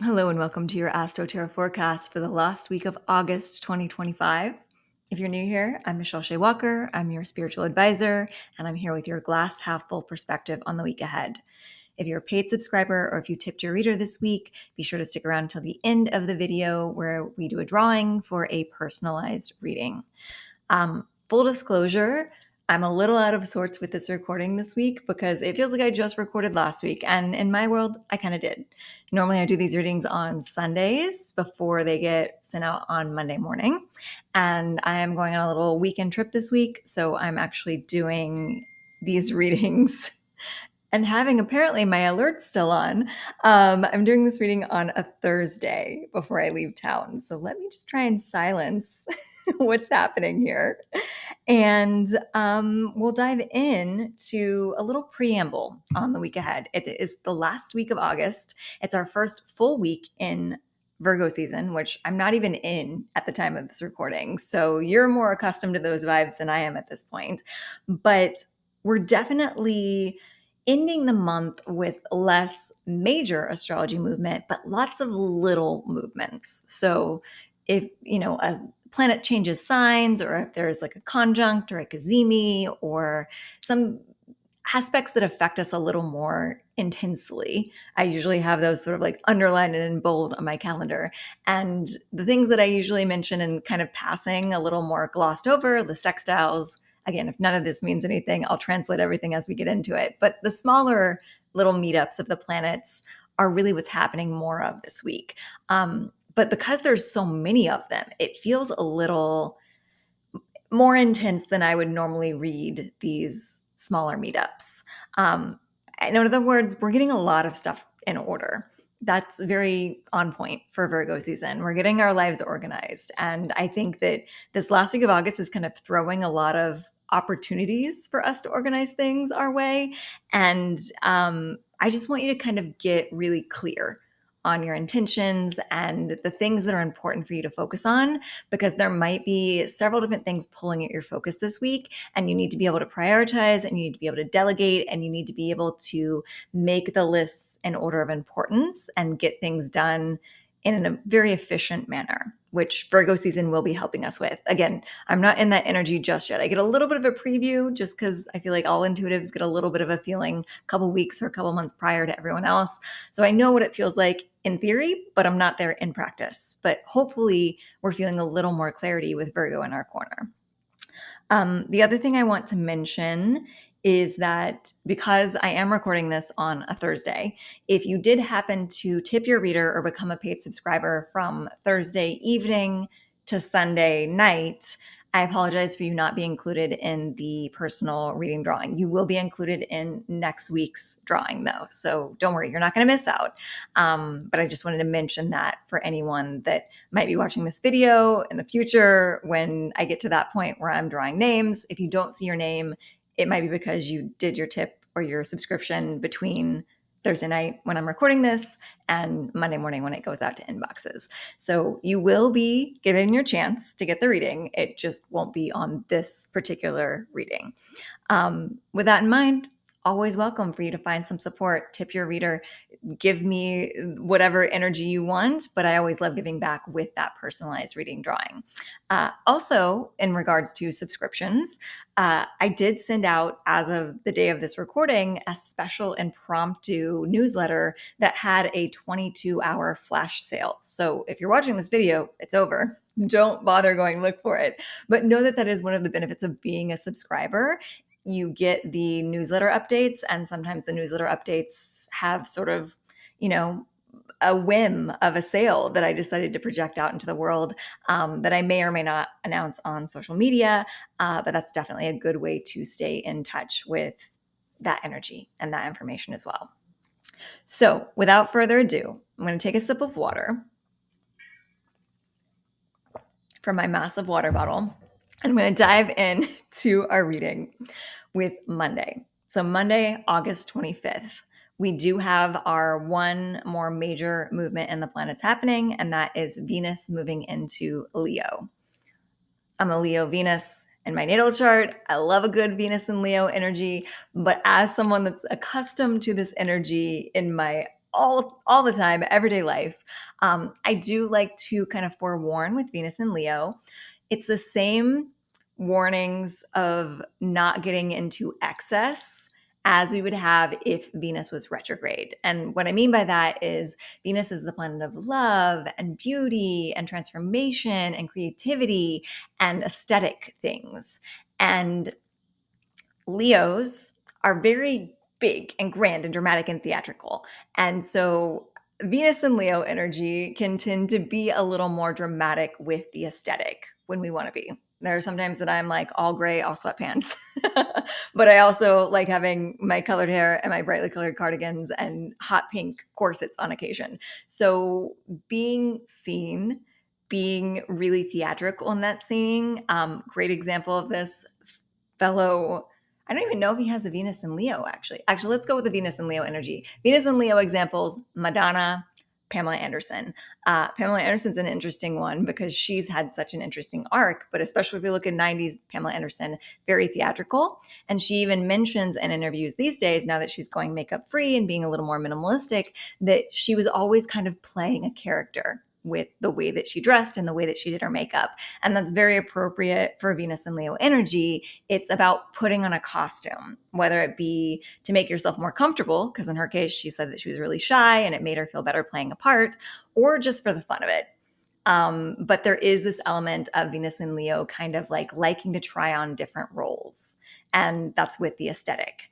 Hello and welcome to your Astro forecast for the last week of August 2025. If you're new here, I'm Michelle Shea Walker. I'm your spiritual advisor, and I'm here with your glass half full perspective on the week ahead. If you're a paid subscriber or if you tipped your reader this week, be sure to stick around till the end of the video where we do a drawing for a personalized reading. Full disclosure, I'm a little out of sorts with this recording this week because it feels like I just recorded last week. And in my world, I kind of did. Normally, I do these readings on Sundays before they get sent out on Monday morning. And I am going on a little weekend trip this week. So I'm actually doing these readings and having apparently my alerts still on. I'm doing this reading on a Thursday before I leave town. So let me just try and silence what's happening here. And we'll dive in to a little preamble on the week ahead. It is the last week of August. It's our first full week in Virgo season, which I'm not even in at the time of this recording. So you're more accustomed to those vibes than I am at this point. But we're definitely ending the month with less major astrology movement, but lots of little movements. So if, a planet changes signs, or if there's like a conjunct or a cazimi or some aspects that affect us a little more intensely, I usually have those sort of like underlined and in bold on my calendar. And the things that I usually mention and kind of passing a little more glossed over, the sextiles. Again, if none of this means anything, I'll translate everything as we get into it. But the smaller little meetups of the planets are really what's happening more of this week. But because there's so many of them, it feels a little more intense than I would normally read these smaller meetups. In other words, we're getting a lot of stuff in order. That's very on point for Virgo season. We're getting our lives organized. And I think that this last week of August is kind of throwing a lot of opportunities for us to organize things our way. And I just want you to kind of get really clear on your intentions and the things that are important for you to focus on, because there might be several different things pulling at your focus this week, and you need to be able to prioritize, and you need to be able to delegate, and you need to be able to make the lists in order of importance and get things done in a very efficient manner, which Virgo season will be helping us with. Again, I'm not in that energy just yet. I get a little bit of a preview just because I feel like all intuitives get a little bit of a feeling a couple weeks or a couple months prior to everyone else. So I know what it feels like in theory, but I'm not there in practice. But hopefully we're feeling a little more clarity with Virgo in our corner. The other thing I want to mention is that because I am recording this on a Thursday, if you did happen to tip your reader or become a paid subscriber from Thursday evening to Sunday night, I apologize for you not being included in the personal reading drawing. You will be included in next week's drawing, though. So don't worry, you're not going to miss out. But I just wanted to mention that for anyone that might be watching this video in the future when I get to that point where I'm drawing names. If you don't see your name, it might be because you did your tip or your subscription between Thursday night when I'm recording this and Monday morning when it goes out to inboxes. So you will be given your chance to get the reading. It just won't be on this particular reading. With that in mind, always welcome for you to find some support, tip your reader, give me whatever energy you want, but I always love giving back with that personalized reading drawing. Also, in regards to subscriptions, I did send out, as of the day of this recording, a special impromptu newsletter that had a 22-hour flash sale. So if you're watching this video, it's over. Don't bother going look for it. But know that that is one of the benefits of being a subscriber. You get the newsletter updates, and sometimes the newsletter updates have sort of, a whim of a sale that I decided to project out into the world that I may or may not announce on social media. But that's definitely a good way to stay in touch with that energy and that information as well. So without further ado, I'm going to take a sip of water from my massive water bottle. I'm going to dive into our reading with Monday. So Monday, August 25th, we do have our one more major movement in the planets happening, and that is Venus moving into Leo. I'm a Leo Venus in my natal chart. I love a good Venus and Leo energy, but as someone that's accustomed to this energy in my all the time, everyday life. I do like to kind of forewarn with Venus and Leo. It's the same warnings of not getting into excess as we would have if Venus was retrograde. And what I mean by that is Venus is the planet of love and beauty and transformation and creativity and aesthetic things. And Leos are very big and grand and dramatic and theatrical. And so Venus and Leo energy can tend to be a little more dramatic with the aesthetic when we want to be. There are sometimes that I'm like all gray, all sweatpants, but I also like having my colored hair and my brightly colored cardigans and hot pink corsets on occasion. So being seen, being really theatrical in that scene, great example of this fellow. I don't even know if he has a Venus and Leo, actually. Actually, let's go with the Venus and Leo energy. Venus and Leo examples, Madonna, Pamela Anderson. Pamela Anderson's an interesting one because she's had such an interesting arc, but especially if we look at 90s Pamela Anderson, very theatrical. And she even mentions in interviews these days, now that she's going makeup free and being a little more minimalistic, that she was always kind of playing a character with the way that she dressed and the way that she did her makeup. And that's very appropriate for Venus and Leo energy. It's about putting on a costume, whether it be to make yourself more comfortable, because in her case, she said that she was really shy and it made her feel better playing a part, or just for the fun of it. But there is this element of Venus and Leo kind of like liking to try on different roles. And that's with the aesthetic.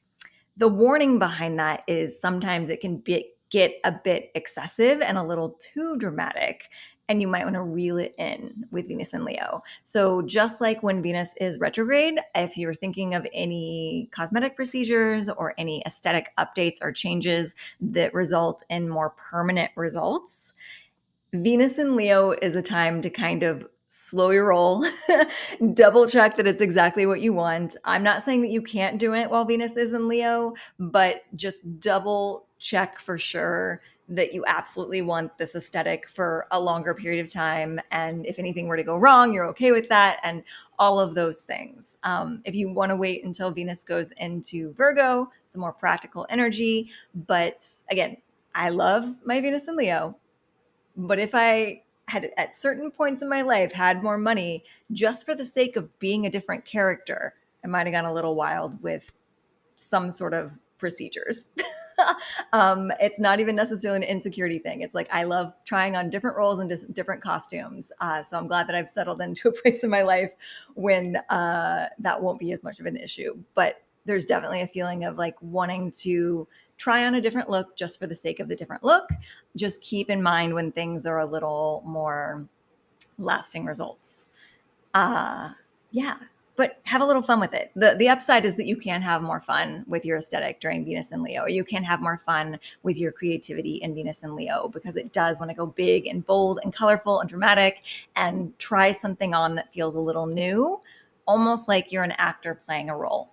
The warning behind that is sometimes it can get a bit excessive and a little too dramatic, and you might want to reel it in with Venus and Leo. So just like when Venus is retrograde, if you're thinking of any cosmetic procedures or any aesthetic updates or changes that result in more permanent results, Venus and Leo is a time to kind of slow your roll, double check that it's exactly what you want. I'm not saying that you can't do it while Venus is in Leo, but just double check for sure that you absolutely want this aesthetic for a longer period of time. And if anything were to go wrong, you're okay with that, and all of those things. If you want to wait until Venus goes into Virgo, it's a more practical energy. But again, I love my Venus in Leo. But if I had at certain points in my life had more money just for the sake of being a different character, I might have gone a little wild with some sort of procedures. It's not even necessarily an insecurity thing. It's like I love trying on different roles and different costumes. So I'm glad that I've settled into a place in my life when that won't be as much of an issue. But there's definitely a feeling of like wanting to try on a different look just for the sake of the different look. Just keep in mind when things are a little more lasting results. Yeah, but have a little fun with it. The upside is that you can have more fun with your aesthetic during Venus and Leo. You can have more fun with your creativity in Venus and Leo because it does want to go big and bold and colorful and dramatic and try something on that feels a little new, almost like you're an actor playing a role.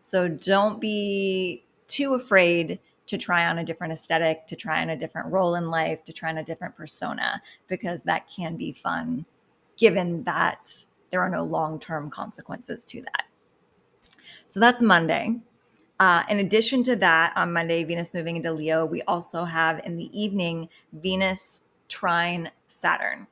So don't be too afraid to try on a different aesthetic, to try on a different role in life, to try on a different persona, because that can be fun, given that there are no long-term consequences to that. So that's Monday. In addition to that, on Monday, Venus moving into Leo, we also have in the evening Venus trine Saturn.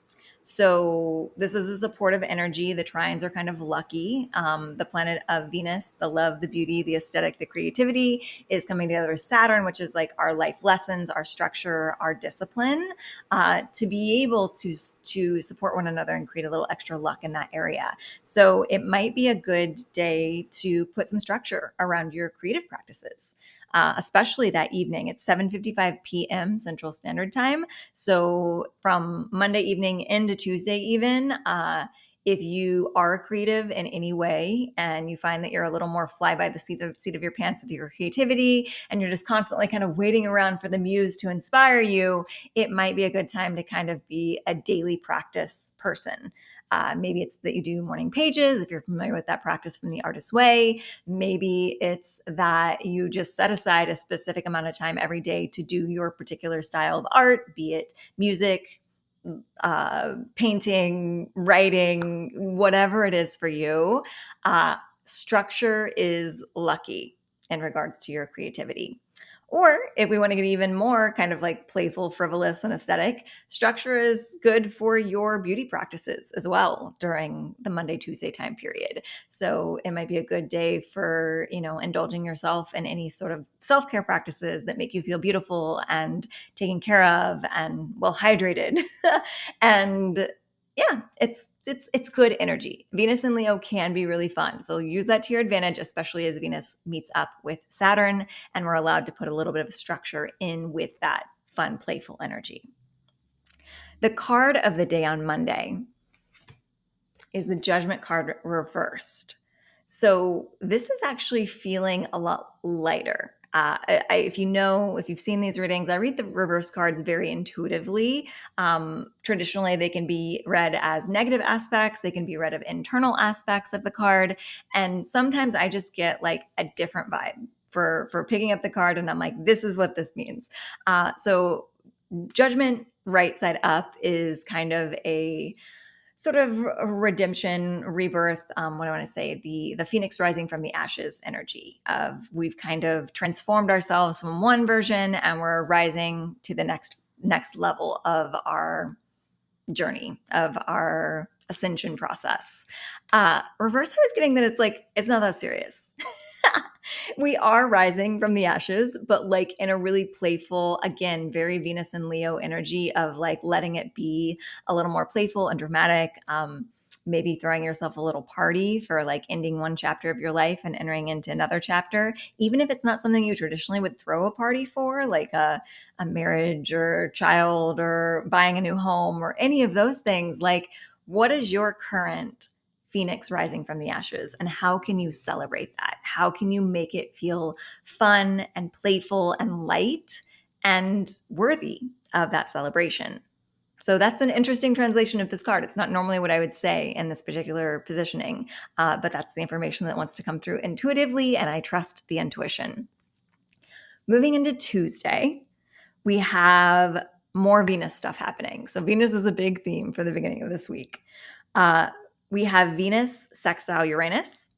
So this is a supportive energy. The trines are kind of lucky. The planet of Venus, the love, the beauty, the aesthetic, the creativity is coming together with Saturn, which is like our life lessons, our structure, our discipline, to be able to support one another and create a little extra luck in that area. So it might be a good day to put some structure around your creative practices. Especially that evening. It's 7:55 p.m. Central Standard Time. So from Monday evening into Tuesday even, if you are creative in any way and you find that you're a little more fly by the seat of your pants with your creativity and you're just constantly kind of waiting around for the muse to inspire you, it might be a good time to kind of be a daily practice person. Maybe it's that you do morning pages, if you're familiar with that practice from the Artist's Way. Maybe it's that you just set aside a specific amount of time every day to do your particular style of art, be it music, painting, writing, whatever it is for you. Structure is lucky in regards to your creativity. Or if we want to get even more kind of like playful, frivolous, and aesthetic, structure is good for your beauty practices as well during the Monday, Tuesday time period. So it might be a good day for, indulging yourself in any sort of self-care practices that make you feel beautiful and taken care of and well hydrated. And yeah, it's good energy. Venus and Leo can be really fun. So use that to your advantage, especially as Venus meets up with Saturn and we're allowed to put a little bit of structure in with that fun, playful energy. The card of the day on Monday is the Judgment card reversed. So this is actually feeling a lot lighter. If you've seen these readings, I read the reverse cards very intuitively. Traditionally, they can be read as negative aspects. They can be read of internal aspects of the card. And sometimes I just get like a different vibe for picking up the card. And I'm like, this is what this means. So Judgment right side up is kind of a sort of redemption, rebirth. What do I want to say? The phoenix rising from the ashes energy of we've kind of transformed ourselves from one version and we're rising to the next level of our journey, of our ascension process. Reverse, I was getting that it's not that serious. We are rising from the ashes, but like in a really playful, again, very Venus and Leo energy of like letting it be a little more playful and dramatic. Maybe throwing yourself a little party for like ending one chapter of your life and entering into another chapter, even if it's not something you traditionally would throw a party for, like a marriage or child or buying a new home or any of those things. Like, what is your current phoenix rising from the ashes, and how can you celebrate that? How can you make it feel fun and playful and light and worthy of that celebration? So that's an interesting translation of this card. It's not normally what I would say in this particular positioning, but that's the information that wants to come through intuitively, and I trust the intuition. Moving into Tuesday, we have more Venus stuff happening. So Venus is a big theme for the beginning of this week. We have Venus sextile Uranus,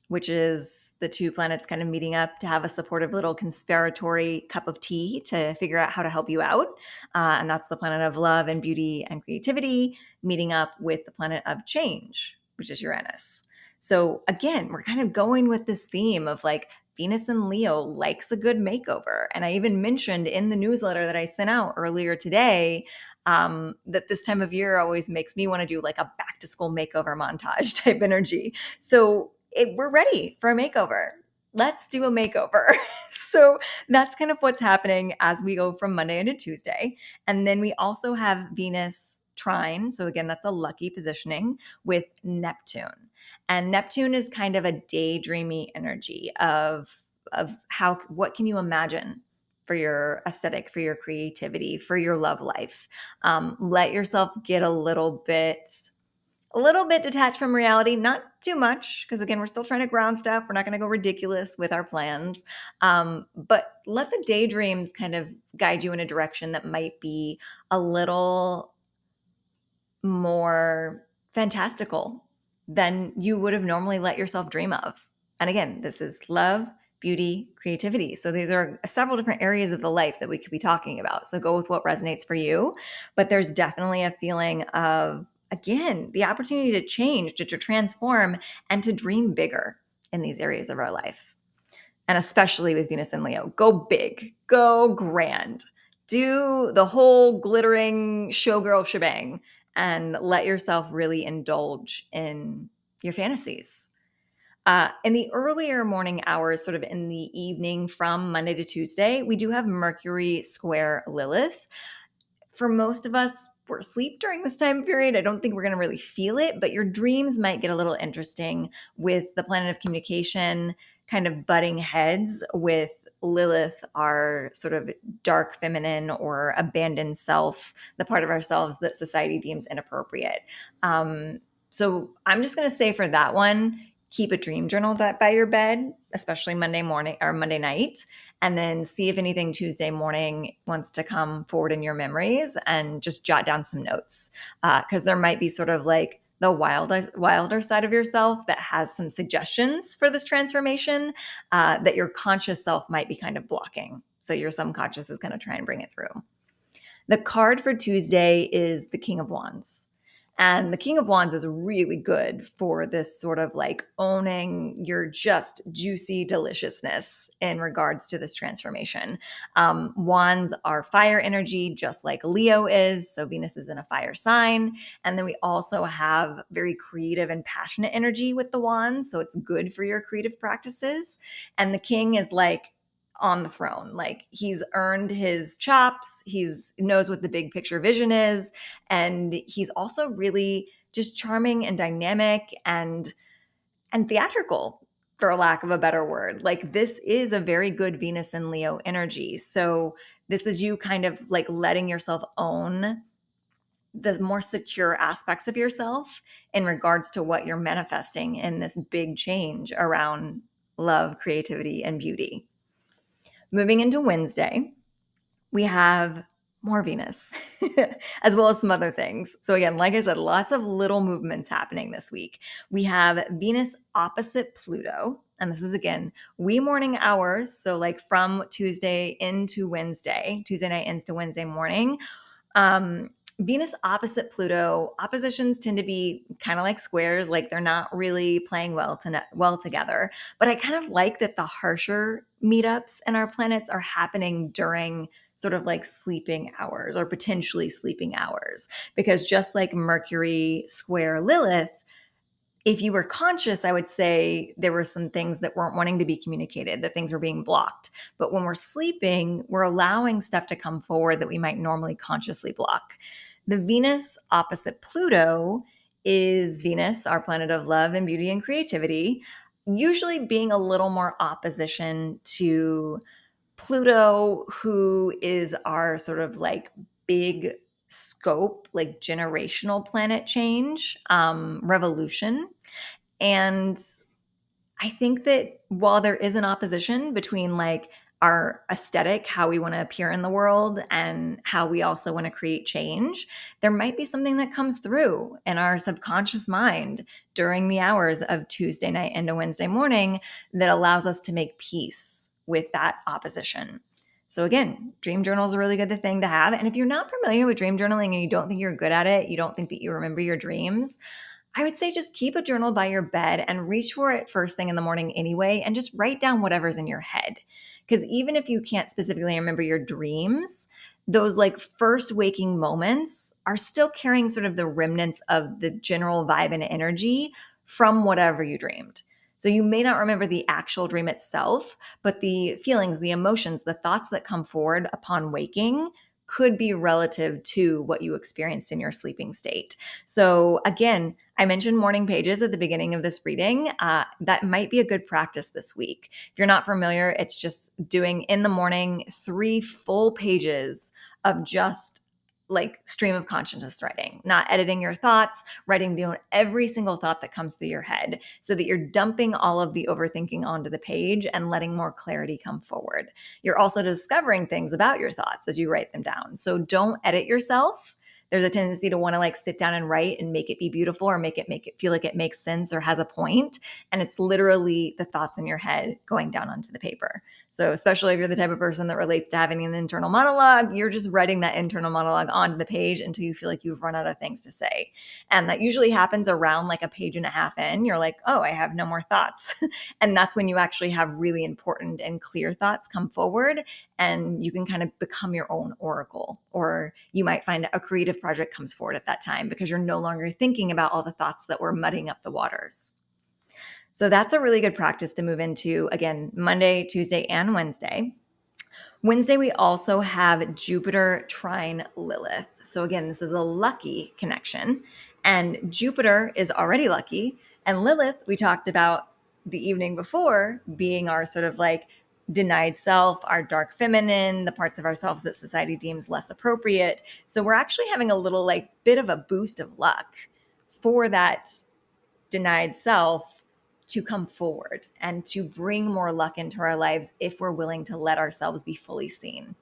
which is the two planets kind of meeting up to have a supportive little conspiratory cup of tea to figure out how to help you out. And that's the planet of love and beauty and creativity meeting up with the planet of change, which is Uranus. So again, we're kind of going with this theme of like Venus and Leo likes a good makeover. And I even mentioned in the newsletter that I sent out earlier today that this time of year always makes me want to do like a back to school makeover montage type energy. So we're ready for a makeover. Let's do a makeover. So that's kind of what's happening as we go from Monday into Tuesday. And then we also have Venus trine. So again, that's a lucky positioning with Neptune. And Neptune is kind of a daydreamy energy of what can you imagine for your aesthetic, for your creativity, for your love life. Let yourself get a little bit detached from reality, not too much, because again, we're still trying to ground stuff. We're not going to go ridiculous with our plans. But let the daydreams kind of guide you in a direction that might be a little more fantastical than you would have normally let yourself dream of. And again, this is love, beauty, creativity. So these are several different areas of the life that we could be talking about. So go with what resonates for you. But there's definitely a feeling of, again, the opportunity to change, to transform, and to dream bigger in these areas of our life. And especially with Venus and Leo, go big, go grand, do the whole glittering showgirl shebang, and let yourself really indulge in your fantasies. In the earlier morning hours, sort of in the evening from Monday to Tuesday, we do have Mercury square Lilith. For most of us, we're asleep during this time period. I don't think we're going to really feel it, but your dreams might get a little interesting with the planet of communication kind of butting heads with Lilith, our sort of dark feminine or abandoned self, the part of ourselves that society deems inappropriate. So I'm just going to say for that one, keep a dream journal by your bed, especially Monday morning or Monday night, and then see if anything Tuesday morning wants to come forward in your memories and just jot down some notes. Because there might be sort of like the wilder side of yourself that has some suggestions for this transformation that your conscious self might be kind of blocking. So your subconscious is going to try and bring it through. The card for Tuesday is the King of Wands. And the King of Wands is really good for this sort of like owning your just juicy deliciousness in regards to this transformation. Wands are fire energy, just like Leo is. So Venus is in a fire sign. And then we also have very creative and passionate energy with the wands. So it's good for your creative practices. And the King is like on the throne. Like he's earned his chops. He's knows what the big picture vision is. And he's also really just charming and dynamic and theatrical, for lack of a better word. Like this is a very good Venus and Leo energy. So this is you kind of like letting yourself own the more secure aspects of yourself in regards to what you're manifesting in this big change around love, creativity, and beauty. Moving into Wednesday, we have more Venus, as well as some other things. So again, like I said, lots of little movements happening this week. We have Venus opposite Pluto. And this is, again, wee morning hours. So like from Tuesday into Wednesday, Tuesday night into Wednesday morning. Venus opposite Pluto, oppositions tend to be kind of like squares, like they're not really playing well together. But I kind of like that the harsher meetups in our planets are happening during sort of like sleeping hours or potentially sleeping hours. Because just like Mercury square Lilith, if you were conscious, I would say there were some things that weren't wanting to be communicated, that things were being blocked. But when we're sleeping, we're allowing stuff to come forward that we might normally consciously block. The Venus opposite Pluto is Venus, our planet of love and beauty and creativity, usually being a little more opposition to Pluto, who is our sort of like big scope, like generational planet change, revolution. And I think that while there is an opposition between like our aesthetic, how we want to appear in the world, and how we also want to create change, there might be something that comes through in our subconscious mind during the hours of Tuesday night into Wednesday morning that allows us to make peace with that opposition. So again, dream journal is a really good thing to have. And if you're not familiar with dream journaling and you don't think you're good at it, you don't think that you remember your dreams, I would say just keep a journal by your bed and reach for it first thing in the morning anyway, and just write down whatever's in your head. Because even if you can't specifically remember your dreams, those like first waking moments are still carrying sort of the remnants of the general vibe and energy from whatever you dreamed. So you may not remember the actual dream itself, but the feelings, the emotions, the thoughts that come forward upon waking could be relative to what you experienced in your sleeping state. So again, I mentioned morning pages at the beginning of this reading. That might be a good practice this week. If you're not familiar, it's just doing in the morning 3 full pages of just like stream of consciousness writing, not editing your thoughts, writing down every single thought that comes through your head so that you're dumping all of the overthinking onto the page and letting more clarity come forward. You're also discovering things about your thoughts as you write them down. So don't edit yourself. There's a tendency to want to like sit down and write and make it be beautiful or make it feel like it makes sense or has a point. And it's literally the thoughts in your head going down onto the paper. So especially if you're the type of person that relates to having an internal monologue, you're just writing that internal monologue onto the page until you feel like you've run out of things to say. And that usually happens around like a page and a half in. You're like, oh, I have no more thoughts. And that's when you actually have really important and clear thoughts come forward, and you can kind of become your own oracle. Or you might find a creative project comes forward at that time because you're no longer thinking about all the thoughts that were muddying up the waters. So that's a really good practice to move into, again, Monday, Tuesday, and Wednesday. Wednesday, we also have Jupiter trine Lilith. So again, this is a lucky connection. And Jupiter is already lucky. And Lilith, we talked about the evening before, being our sort of like denied self, our dark feminine, the parts of ourselves that society deems less appropriate. So we're actually having a little like bit of a boost of luck for that denied self to come forward and to bring more luck into our lives if we're willing to let ourselves be fully seen.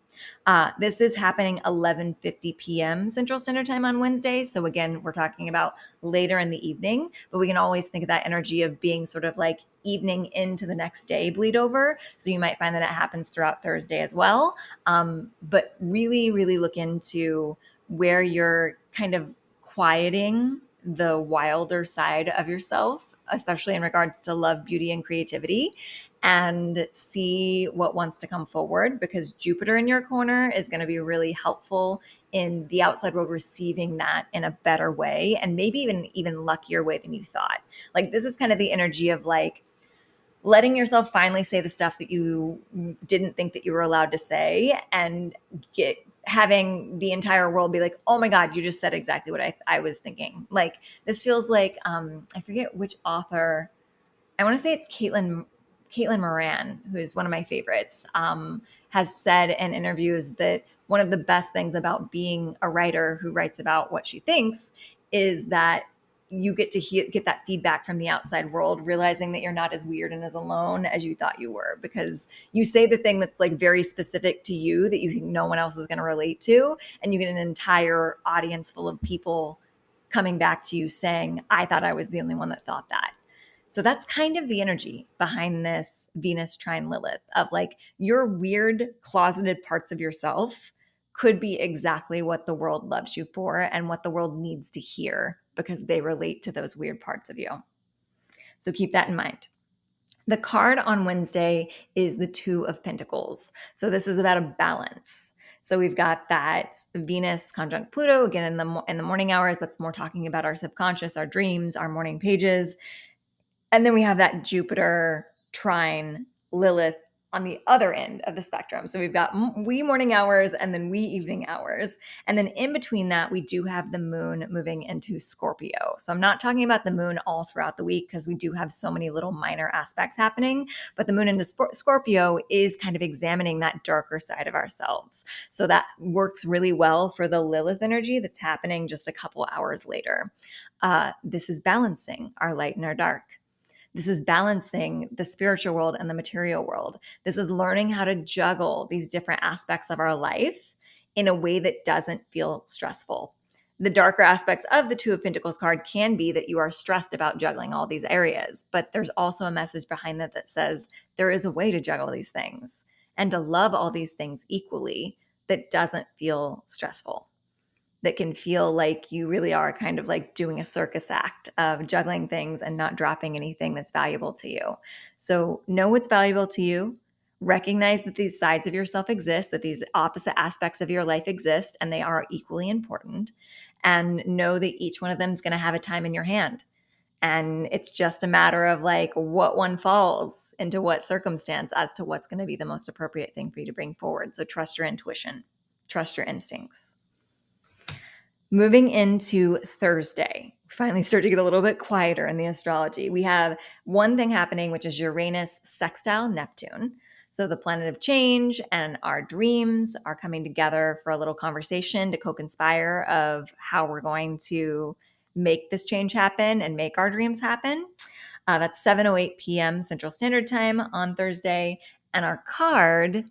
This is happening 11:50 p.m. Central Standard Time on Wednesday. So again, we're talking about later in the evening, but we can always think of that energy of being sort of like evening into the next day bleed over. So you might find that it happens throughout Thursday as well. But really, really look into where you're kind of quieting the wilder side of yourself, especially in regards to love, beauty, and creativity, and see what wants to come forward, because Jupiter in your corner is going to be really helpful in the outside world receiving that in a better way, and maybe even luckier way than you thought. Like, this is kind of the energy of like letting yourself finally say the stuff that you didn't think that you were allowed to say, and having the entire world be like, oh my God, you just said exactly what I was thinking. Like, this feels like, I forget which author. I want to say it's Caitlin Moran, who is one of my favorites, has said in interviews that one of the best things about being a writer who writes about what she thinks is that you get to get that feedback from the outside world, realizing that you're not as weird and as alone as you thought you were, because you say the thing that's like very specific to you that you think no one else is going to relate to, and you get an entire audience full of people coming back to you saying, I thought I was the only one that thought that. So that's kind of the energy behind this Venus trine Lilith, of like your weird closeted parts of yourself could be exactly what the world loves you for and what the world needs to hear, because they relate to those weird parts of you. So keep that in mind. The card on Wednesday is the Two of Pentacles. So this is about a balance. So we've got that Venus conjunct Pluto again in the morning hours. That's more talking about our subconscious, our dreams, our morning pages. And then we have that Jupiter trine Lilith on the other end of the spectrum. So we've got wee morning hours and then wee evening hours. And then in between that, we do have the moon moving into Scorpio. So I'm not talking about the moon all throughout the week, because we do have so many little minor aspects happening. But the moon into Scorpio is kind of examining that darker side of ourselves. So that works really well for the Lilith energy that's happening just a couple hours later. This is balancing our light and our dark. This is balancing the spiritual world and the material world. This is learning how to juggle these different aspects of our life in a way that doesn't feel stressful. The darker aspects of the Two of Pentacles card can be that you are stressed about juggling all these areas, but there's also a message behind that that says there is a way to juggle these things and to love all these things equally that doesn't feel stressful, that can feel like you really are kind of like doing a circus act of juggling things and not dropping anything that's valuable to you. So know what's valuable to you. Recognize that these sides of yourself exist, that these opposite aspects of your life exist, and they are equally important. And know that each one of them is going to have a time in your hand. And it's just a matter of like what one falls into what circumstance as to what's going to be the most appropriate thing for you to bring forward. So trust your intuition, trust your instincts. Moving into Thursday, we finally start to get a little bit quieter in the astrology. We have one thing happening, which is Uranus sextile Neptune. So the planet of change and our dreams are coming together for a little conversation to co-conspire of how we're going to make this change happen and make our dreams happen. That's 7:08 p.m. Central Standard Time on Thursday. And our card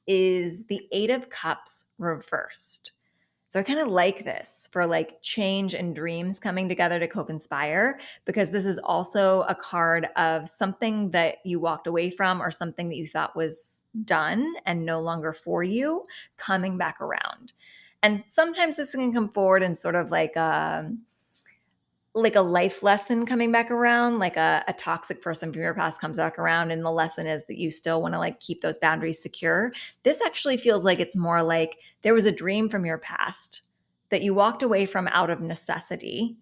is the Eight of Cups reversed. So I kind of like this for like change and dreams coming together to co-conspire, because this is also a card of something that you walked away from or something that you thought was done and no longer for you coming back around. And sometimes this can come forward in sort of like a life lesson coming back around, like a toxic person from your past comes back around, and the lesson is that you still want to like keep those boundaries secure. This actually feels like it's more like there was a dream from your past that you walked away from out of necessity,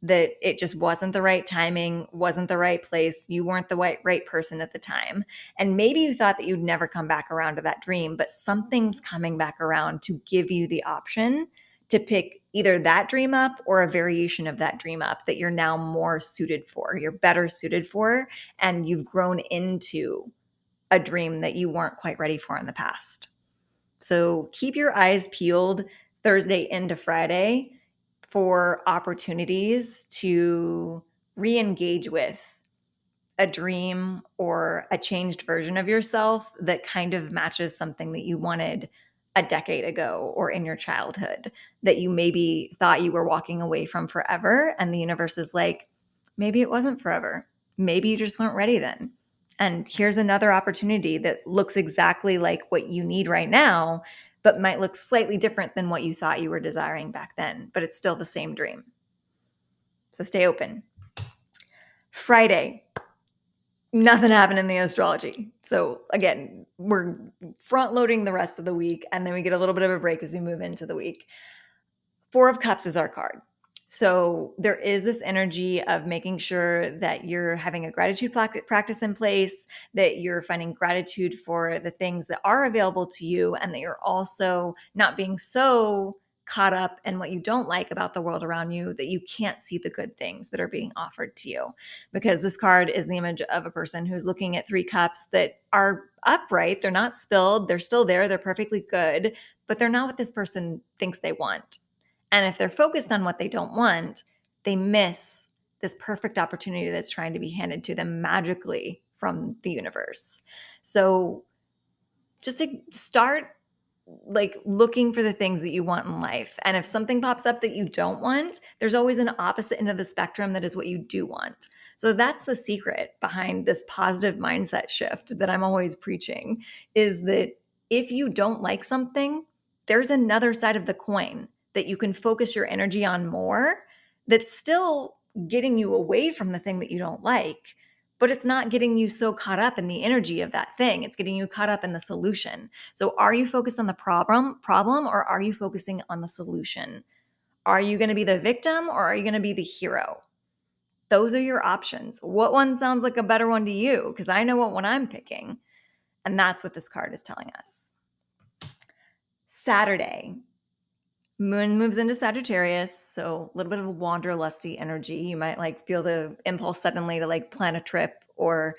that it just wasn't the right timing, wasn't the right place, you weren't the right person at the time. And maybe you thought that you'd never come back around to that dream, but something's coming back around to give you the option to pick either that dream up or a variation of that dream up that you're now more suited for, you're better suited for, and you've grown into a dream that you weren't quite ready for in the past. So keep your eyes peeled Thursday into Friday for opportunities to re-engage with a dream or a changed version of yourself that kind of matches something that you wanted a decade ago or in your childhood that you maybe thought you were walking away from forever. And the universe is like, maybe it wasn't forever. Maybe you just weren't ready then. And here's another opportunity that looks exactly like what you need right now, but might look slightly different than what you thought you were desiring back then, but it's still the same dream. So stay open. Friday, nothing happened in the astrology. So again, we're front loading the rest of the week, and then we get a little bit of a break as we move into the week. Four of Cups is our card. So there is this energy of making sure that you're having a gratitude practice in place, that you're finding gratitude for the things that are available to you, and that you're also not being so caught up in what you don't like about the world around you that you can't see the good things that are being offered to you. Because this card is the image of a person who's looking at three cups that are upright, they're not spilled, they're still there, they're perfectly good, but they're not what this person thinks they want. And if they're focused on what they don't want, they miss this perfect opportunity that's trying to be handed to them magically from the universe. So just to start like looking for the things that you want in life. And if something pops up that you don't want, there's always an opposite end of the spectrum that is what you do want. So that's the secret behind this positive mindset shift that I'm always preaching, is that if you don't like something, there's another side of the coin that you can focus your energy on more, that's still getting you away from the thing that you don't like, but it's not getting you so caught up in the energy of that thing. It's getting you caught up in the solution. So are you focused on the problem, or are you focusing on the solution? Are you going to be the victim, or are you going to be the hero? Those are your options. What one sounds like a better one to you? Because I know what one I'm picking. And that's what this card is telling us. Saturday, Moon moves into Sagittarius, so a little bit of a wanderlusty energy. You might like feel the impulse suddenly to like plan a trip or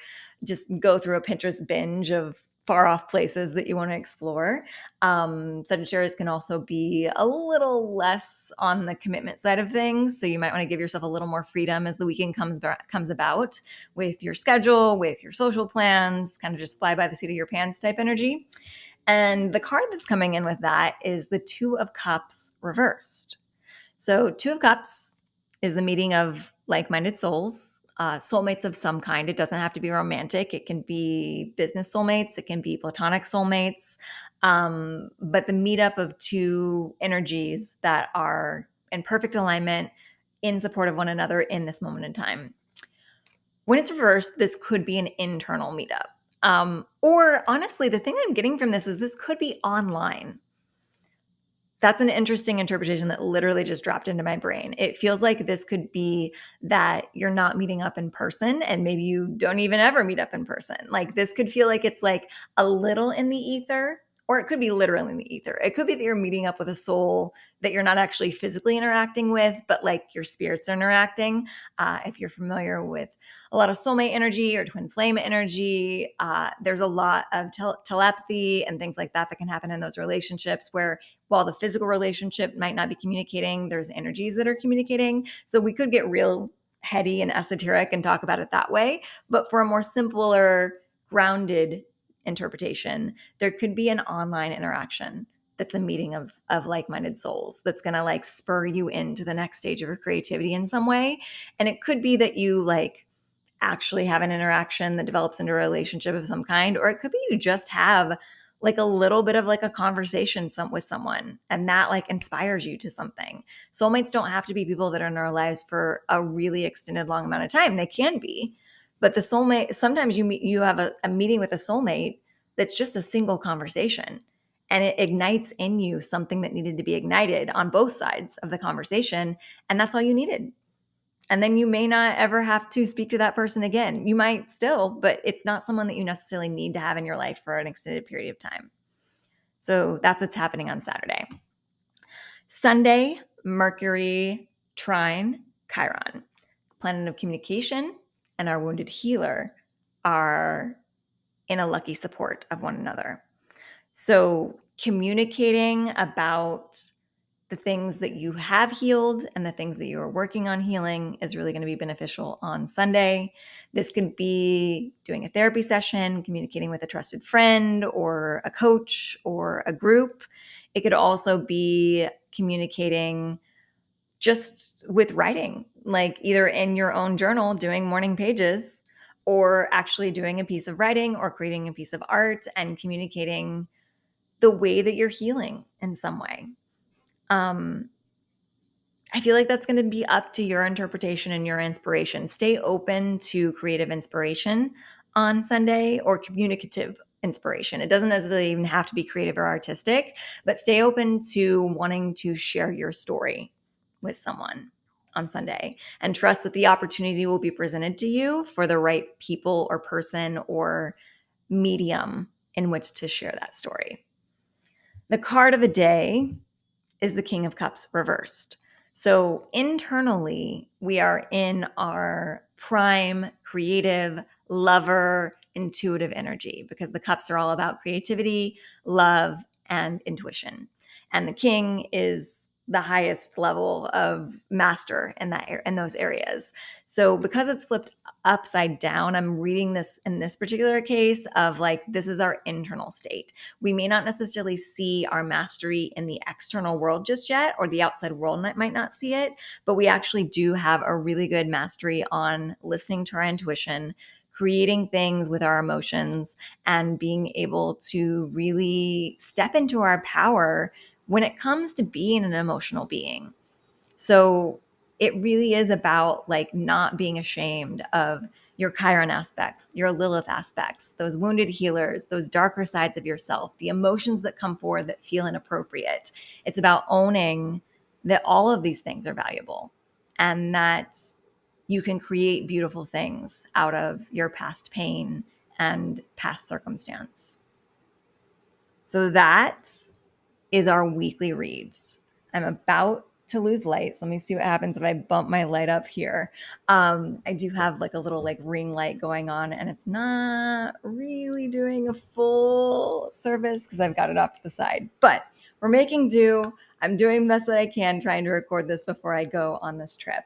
just go through a Pinterest binge of far off places that you want to explore. Sagittarius can also be a little less on the commitment side of things, so you might want to give yourself a little more freedom as the weekend comes about with your schedule, with your social plans, kind of just fly by the seat of your pants type energy. And the card that's coming in with that is the Two of Cups reversed. So, Two of Cups is the meeting of like-minded souls, soulmates of some kind. It doesn't have to be romantic. It can be business soulmates. It can be platonic soulmates. But the meetup of two energies that are in perfect alignment, in support of one another in this moment in time. When it's reversed, this could be an internal meetup. Or honestly, the thing I'm getting from this could be online. That's an interesting interpretation that literally just dropped into my brain. It feels like this could be that you're not meeting up in person, and maybe you don't even ever meet up in person. Like this could feel like it's like a little in the ether, or it could be literally in the ether. It could be that you're meeting up with a soul that you're not actually physically interacting with, but like your spirits are interacting. If you're familiar with a lot of soulmate energy or twin flame energy, there's a lot of telepathy and things like that that can happen in those relationships where while the physical relationship might not be communicating, there's energies that are communicating. So we could get real heady and esoteric and talk about it that way. But for a more simpler, grounded interpretation, there could be an online interaction that's a meeting of like-minded souls that's going to like spur you into the next stage of your creativity in some way. And it could be that you like actually have an interaction that develops into a relationship of some kind, or it could be you just have like a little bit of like a conversation with someone, and that like inspires you to something. Soulmates don't have to be people that are in our lives for a really extended long amount of time. They can be, but the soulmate, sometimes you have a meeting with a soulmate that's just a single conversation, and it ignites in you something that needed to be ignited on both sides of the conversation, and that's all you needed. And then you may not ever have to speak to that person again. You might still, but it's not someone that you necessarily need to have in your life for an extended period of time. So that's what's happening on Saturday. Sunday, Mercury trine Chiron. Planet of communication and our wounded healer are in a lucky support of one another. So communicating about the things that you have healed and the things that you are working on healing is really going to be beneficial on Sunday. This could be doing a therapy session, communicating with a trusted friend or a coach or a group. It could also be communicating just with writing, like either in your own journal, doing morning pages, or actually doing a piece of writing or creating a piece of art and communicating the way that you're healing in some way. I feel like that's going to be up to your interpretation and your inspiration. Stay open to creative inspiration on Sunday or communicative inspiration. It doesn't necessarily even have to be creative or artistic, but stay open to wanting to share your story with someone on Sunday and trust that the opportunity will be presented to you for the right people or person or medium in which to share that story. The card of the day is the King of Cups reversed. So internally, we are in our prime creative, lover, intuitive energy because the cups are all about creativity, love, and intuition. And the king is the highest level of master in those areas. So because it's flipped upside down, I'm reading this in this particular case of like, this is our internal state. We may not necessarily see our mastery in the external world just yet, or the outside world might not see it, but we actually do have a really good mastery on listening to our intuition, creating things with our emotions, and being able to really step into our power when it comes to being an emotional being. So it really is about like not being ashamed of your Chiron aspects, your Lilith aspects, those wounded healers, those darker sides of yourself, the emotions that come forward that feel inappropriate. It's about owning that all of these things are valuable and that you can create beautiful things out of your past pain and past circumstance. So that is our weekly reads. I'm about to lose light. So let me see what happens if I bump my light up here. I do have like a little like ring light going on and it's not really doing a full service because I've got it off to the side, but we're making do. I'm doing the best that I can trying to record this before I go on this trip.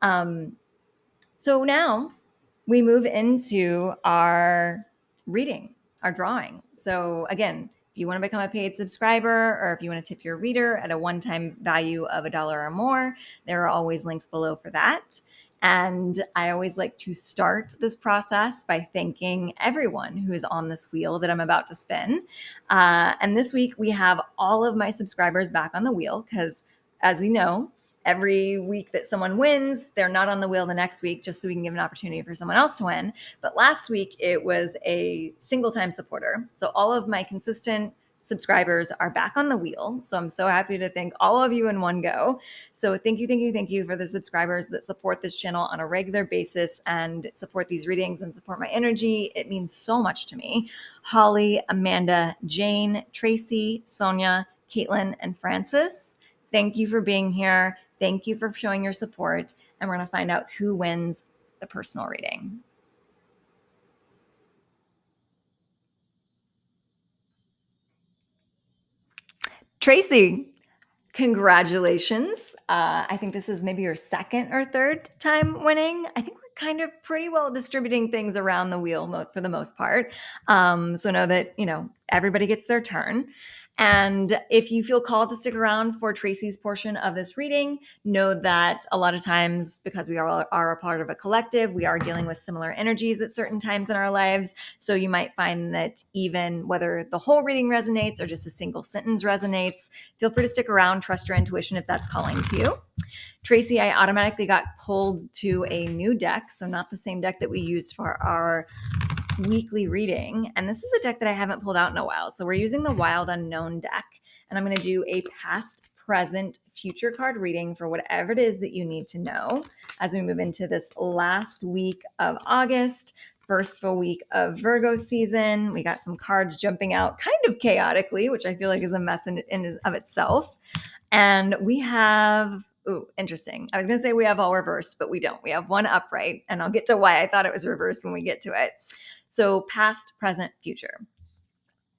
So now we move into our reading, our drawing. So again, if you want to become a paid subscriber or if you want to tip your reader at a one-time value of $1 or more, there are always links below for that. And I always like to start this process by thanking everyone who is on this wheel that I'm about to spin. And this week we have all of my subscribers back on the wheel because, as we know, every week that someone wins, they're not on the wheel the next week just so we can give an opportunity for someone else to win. But last week, it was a single time supporter. So all of my consistent subscribers are back on the wheel. So I'm so happy to thank all of you in one go. So thank you for the subscribers that support this channel on a regular basis and support these readings and support my energy. It means so much to me. Holly, Amanda, Jane, Tracy, Sonia, Caitlin, and Francis. Thank you for being here. Thank you for showing your support. And we're going to find out who wins the personal reading. Tracy, congratulations. I think this is maybe your second or third time winning. I think we're kind of pretty well distributing things around the wheel for the most part. So know that, everybody gets their turn. And if you feel called to stick around for Tracy's portion of this reading, know that a lot of times, because we are a part of a collective, we are dealing with similar energies at certain times in our lives. So you might find that even whether the whole reading resonates or just a single sentence resonates, feel free to stick around, trust your intuition if that's calling to you. Tracy, I automatically got pulled to a new deck, so not the same deck that we used for our weekly reading. And this is a deck that I haven't pulled out in a while. So we're using the Wild Unknown deck. And I'm going to do a past, present, future card reading for whatever it is that you need to know as we move into this last week of August, first full week of Virgo season. We got some cards jumping out kind of chaotically, which I feel like is a mess in of itself. And we have, interesting. I was going to say we have all reversed, but we don't. We have one upright, and I'll get to why I thought it was reversed when we get to it. So past, present, future.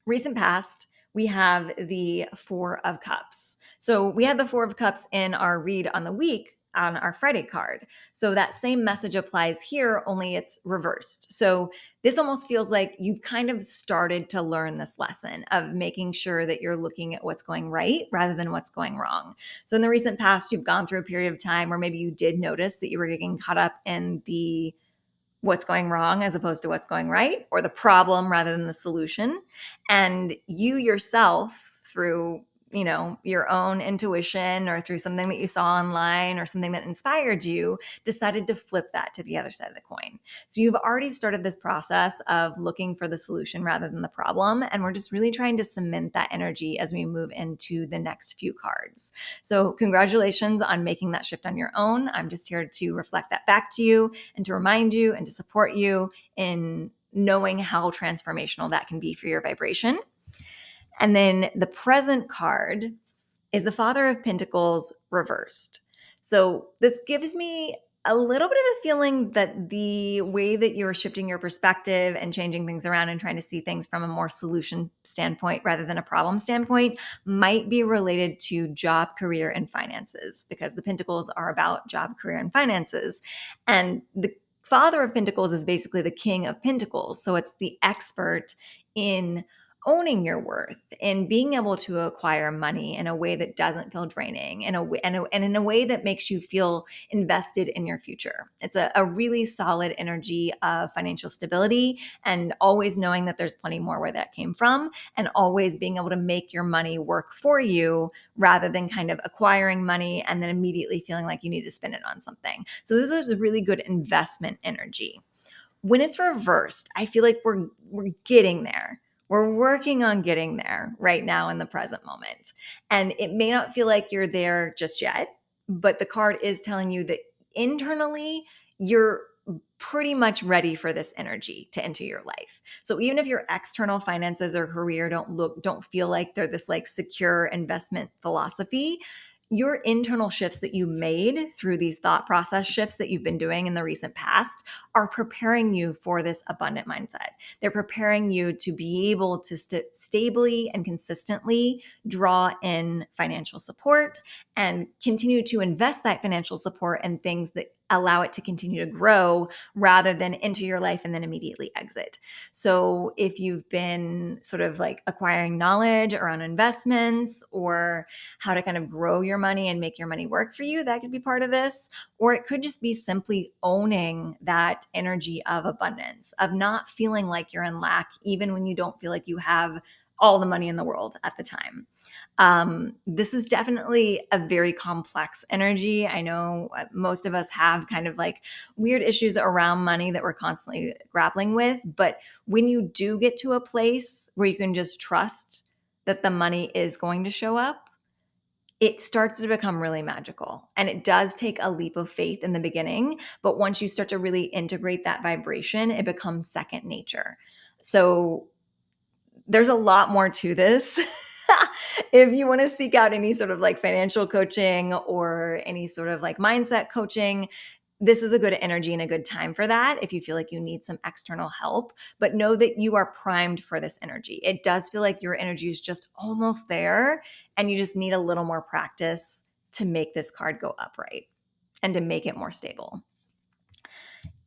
Recent past, we have the Four of Cups. So we had the Four of Cups in our read on the week on our Friday card. So that same message applies here, only it's reversed. So this almost feels like you've kind of started to learn this lesson of making sure that you're looking at what's going right rather than what's going wrong. So in the recent past, you've gone through a period of time where maybe you did notice that you were getting caught up in the what's going wrong as opposed to what's going right, or the problem rather than the solution. And you yourself, through your own intuition or through something that you saw online or something that inspired you, decided to flip that to the other side of the coin. So you've already started this process of looking for the solution rather than the problem. And we're just really trying to cement that energy as we move into the next few cards. So congratulations on making that shift on your own. I'm just here to reflect that back to you and to remind you and to support you in knowing how transformational that can be for your vibration. And then the present card is the Father of Pentacles reversed. So this gives me a little bit of a feeling that the way that you're shifting your perspective and changing things around and trying to see things from a more solution standpoint rather than a problem standpoint might be related to job, career, and finances, because the Pentacles are about job, career, and finances. And the Father of Pentacles is basically the King of Pentacles. So it's the expert in owning your worth and being able to acquire money in a way that doesn't feel draining, and in a way that makes you feel invested in your future. It's a really solid energy of financial stability and always knowing that there's plenty more where that came from, and always being able to make your money work for you rather than kind of acquiring money and then immediately feeling like you need to spend it on something. So this is a really good investment energy. When it's reversed, I feel like we're getting there. We're working on getting there right now in the present moment. And it may not feel like you're there just yet, but the card is telling you that internally you're pretty much ready for this energy to enter your life. So even if your external finances or career don't feel like they're this like secure investment philosophy, your internal shifts that you made through these thought process shifts that you've been doing in the recent past are preparing you for this abundant mindset. They're preparing you to be able to stably and consistently draw in financial support and continue to invest that financial support in things that allow it to continue to grow rather than enter your life and then immediately exit. So if you've been sort of like acquiring knowledge around investments or how to kind of grow your money and make your money work for you, that could be part of this. Or it could just be simply owning that energy of abundance, of not feeling like you're in lack, even when you don't feel like you have all the money in the world at the time. This is definitely a very complex energy. I know most of us have kind of like weird issues around money that we're constantly grappling with. But when you do get to a place where you can just trust that the money is going to show up, it starts to become really magical. And it does take a leap of faith in the beginning. But once you start to really integrate that vibration, it becomes second nature. So there's a lot more to this. If you want to seek out any sort of like financial coaching or any sort of like mindset coaching, this is a good energy and a good time for that if you feel like you need some external help. But know that you are primed for this energy. It does feel like your energy is just almost there, and you just need a little more practice to make this card go upright and to make it more stable.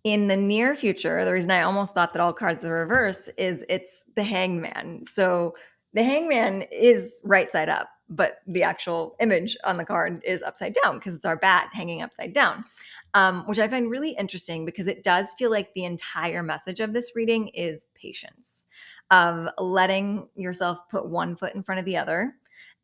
In the near future, the reason I almost thought that all cards are reversed is it's the Hangman. So the Hangman is right side up, but the actual image on the card is upside down because it's our bat hanging upside down, which I find really interesting because it does feel like the entire message of this reading is patience, of letting yourself put one foot in front of the other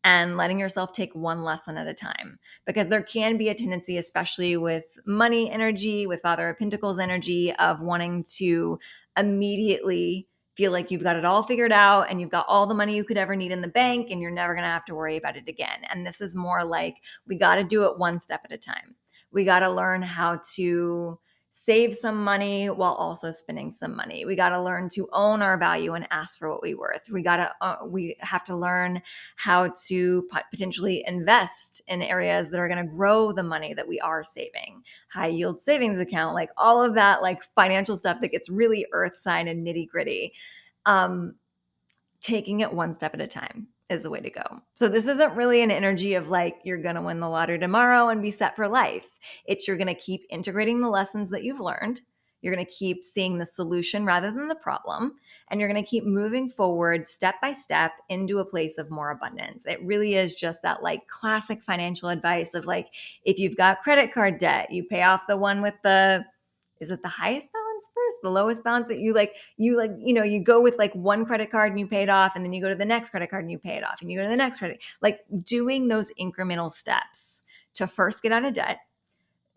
and letting yourself take one lesson at a time. Because there can be a tendency, especially with money energy, with Father of Pentacles energy, of wanting to immediately feel like you've got it all figured out and you've got all the money you could ever need in the bank and you're never going to have to worry about it again. And this is more like, we got to do it one step at a time. We got to learn how to save some money while also spending some money. We got to learn to own our value and ask for what we're worth. We have to learn how to potentially invest in areas that are going to grow the money that we are saving. High yield savings account, like all of that, like financial stuff that gets really earth sign and nitty gritty. Taking it one step at a time. is the way to go. So this isn't really an energy of like, you're going to win the lottery tomorrow and be set for life. It's you're going to keep integrating the lessons that you've learned. You're going to keep seeing the solution rather than the problem. And you're going to keep moving forward step by step into a place of more abundance. It really is just that like classic financial advice of like, if you've got credit card debt, you pay off the one with the, is it the highest balance first, the lowest balance? But you go with like one credit card and you pay it off, and then you go to the next credit card and you pay it off, and you go to the next credit, like doing those incremental steps to first get out of debt,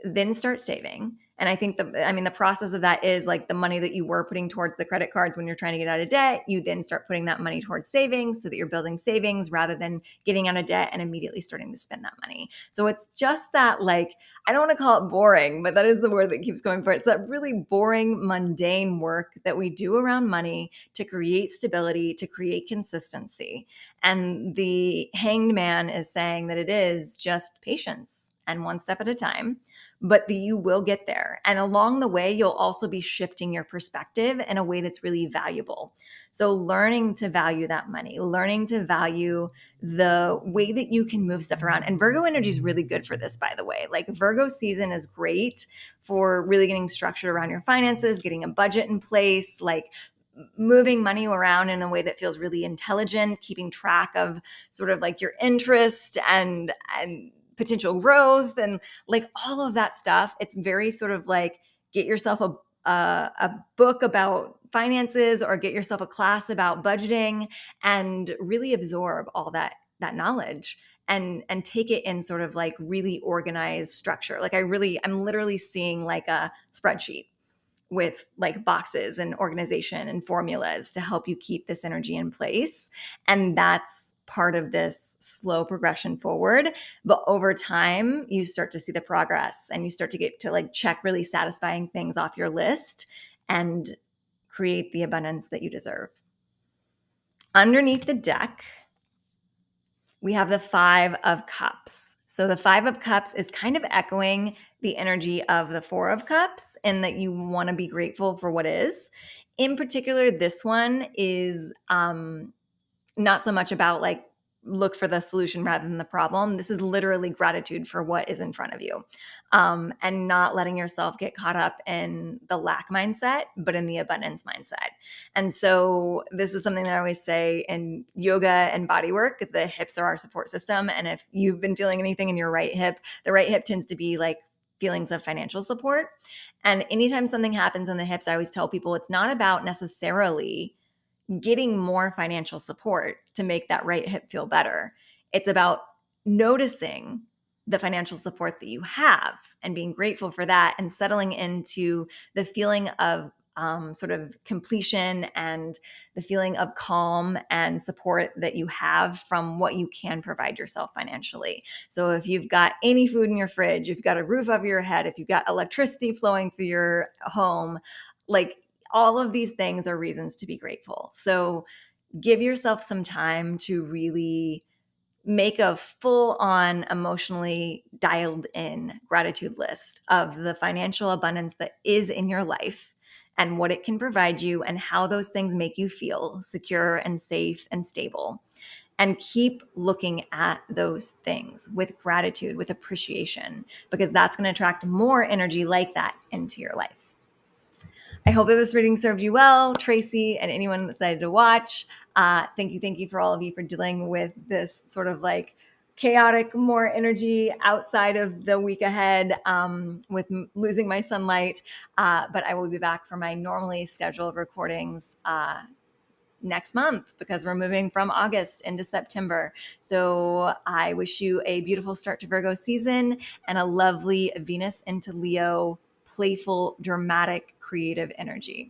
then start saving. And I think the process of that is like the money that you were putting towards the credit cards when you're trying to get out of debt, you then start putting that money towards savings so that you're building savings rather than getting out of debt and immediately starting to spend that money. So it's just that, like, I don't want to call it boring, but that is the word that keeps going for it. It's that really boring, mundane work that we do around money to create stability, to create consistency. And the Hanged Man is saying that it is just patience and one step at a time, but you will get there. And along the way, you'll also be shifting your perspective in a way that's really valuable. So learning to value that money, learning to value the way that you can move stuff around. And Virgo energy is really good for this, by the way. Like Virgo season is great for really getting structured around your finances, getting a budget in place, like moving money around in a way that feels really intelligent, keeping track of sort of like your interest and potential growth and like all of that stuff. It's very sort of like get yourself a book about finances or get yourself a class about budgeting and really absorb all that knowledge and take it in sort of like really organized structure. Like I'm literally seeing like a spreadsheet with like boxes and organization and formulas to help you keep this energy in place. And that's part of this slow progression forward. But over time, you start to see the progress and you start to get to like check really satisfying things off your list and create the abundance that you deserve. Underneath the deck, we have the 5 of Cups. So the 5 of Cups is kind of echoing the energy of the 4 of Cups in that you want to be grateful for what is. In particular, this one is not so much about like look for the solution rather than the problem. This is literally gratitude for what is in front of you, and not letting yourself get caught up in the lack mindset, but in the abundance mindset. And so this is something that I always say in yoga and body work, the hips are our support system. And if you've been feeling anything in your right hip, the right hip tends to be like feelings of financial support. And anytime something happens in the hips, I always tell people it's not about necessarily getting more financial support to make that right hip feel better. It's about noticing the financial support that you have and being grateful for that and settling into the feeling of sort of completion and the feeling of calm and support that you have from what you can provide yourself financially. So if you've got any food in your fridge, if you've got a roof over your head, if you've got electricity flowing through your home, like all of these things are reasons to be grateful. So give yourself some time to really make a full-on emotionally dialed in gratitude list of the financial abundance that is in your life and what it can provide you and how those things make you feel secure and safe and stable. And keep looking at those things with gratitude, with appreciation, because that's going to attract more energy like that into your life. I hope that this reading served you well, Tracy, and anyone that decided to watch. Thank you for all of you for dealing with this sort of like chaotic, more energy outside of the week ahead with losing my sunlight. But I will be back for my normally scheduled recordings next month because we're moving from August into September. So I wish you a beautiful start to Virgo season and a lovely Venus into Leo, playful, dramatic, creative energy.